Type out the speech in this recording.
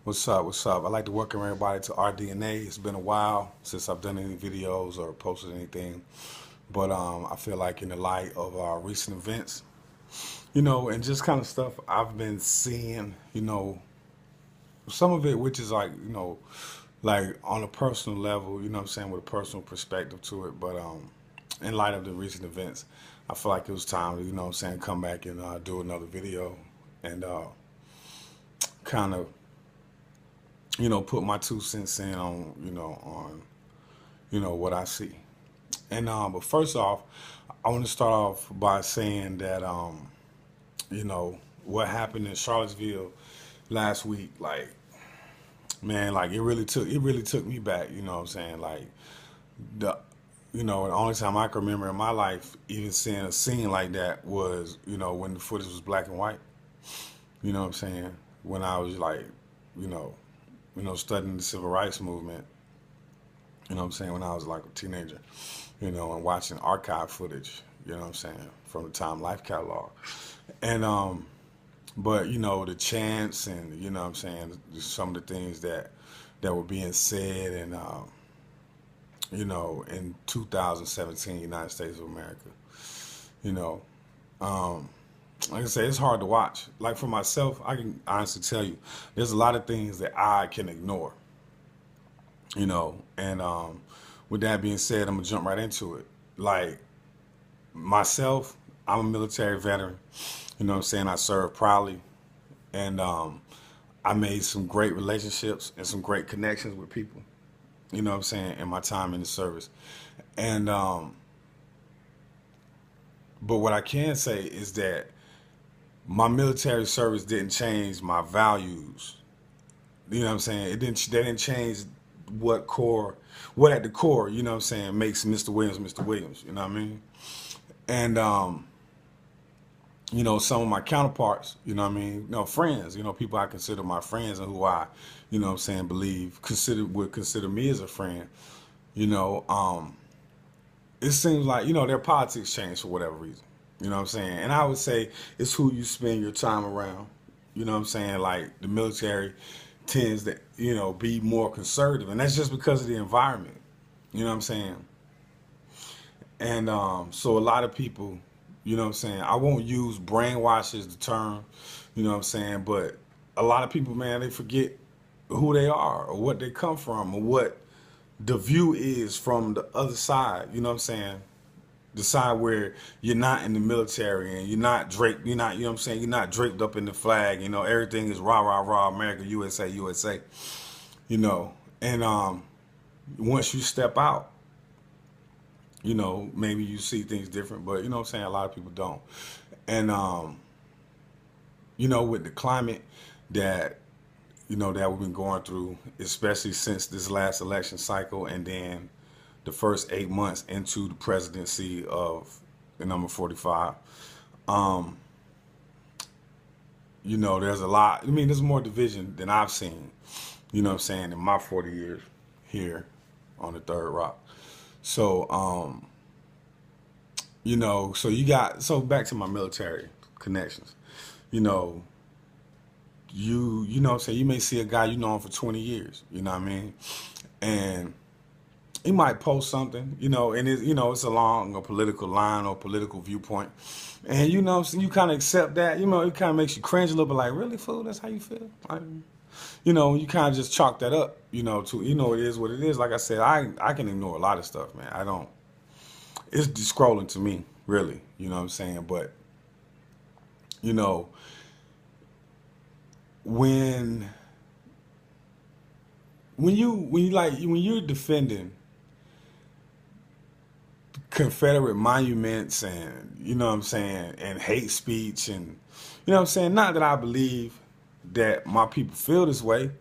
What's up? What's up? I'd like to welcome everybody to our DNA. It's been a while since I've done any videos or posted anything, but I feel like in the light of recent events, and just kind of stuff I've been seeing, some of it which is like on a personal level, what I'm saying, with a personal perspective to it, but in light of the recent events, I feel like it was time to, what I'm saying, come back and do another video and kind of put my 2 cents in on, what I see. And but first off, I want to start off by saying that what happened in Charlottesville last week, like, man, like it really took me back, you know what I'm saying? Like the the only time I can remember in my life even seeing a scene like that was, when the footage was black and white. You know what I'm saying? When I was like, you know, studying the civil rights movement, what I'm saying, when I was like a teenager, and watching archive footage, what I'm saying, from the Time Life catalog. And but the chants and what I'm saying, some of the things that were being said and in 2017 United States of America, you know, um like I say, it's hard to watch. Like for myself, I can honestly tell you, there's a lot of things that I can ignore, and with that being said, I'm gonna jump right into it. Like myself, I'm a military veteran. You know what I'm saying? I served proudly, and I made some great relationships and some great connections with people. You know what I'm saying? In my time in the service, and but what I can say is that my military service didn't change my values. You know what I'm saying? They didn't change what at the core, you know what I'm saying, makes Mr. Williams Mr. Williams, you know what I mean? And some of my counterparts, you know what I mean, friends, people I consider my friends and who I, what I'm saying, would consider me as a friend, it seems like, their politics changed for whatever reason. You know what I'm saying? And I would say it's who you spend your time around. You know what I'm saying? Like the military tends to, be more conservative. And that's just because of the environment. You know what I'm saying? And so a lot of people, you know what I'm saying, I won't use brainwash as the term, you know what I'm saying, but a lot of people, man, they forget who they are or what they come from or what the view is from the other side, you know what I'm saying? The side where you're not in the military and you're not draped, you know what I'm saying, you're not draped up in the flag, everything is rah, rah, rah, America, USA, USA, and once you step out, maybe you see things different, but you know what I'm saying, a lot of people don't. And, with the climate that, that we've been going through, especially since this last election cycle and then the first 8 months into the presidency of the number 45, there's a lot. I mean, there's more division than I've seen, you know what I'm saying, in my 40 years here on the Third Rock. So, so back to my military connections, you know what I'm saying, you may see a guy you know him for 20 years, you know what I mean? And he might post something, and it's along a political line or political viewpoint. And so you kind of accept that, it kind of makes you cringe a little bit, like, really, fool, that's how you feel? Like, you kind of just chalk that up, to, it is what it is. Like I said, I can ignore a lot of stuff, man. It's scrolling to me, really, you know what I'm saying? But, when you're defending Confederate monuments and, what I'm saying, and hate speech and, what I'm saying, not that I believe that my people feel this way,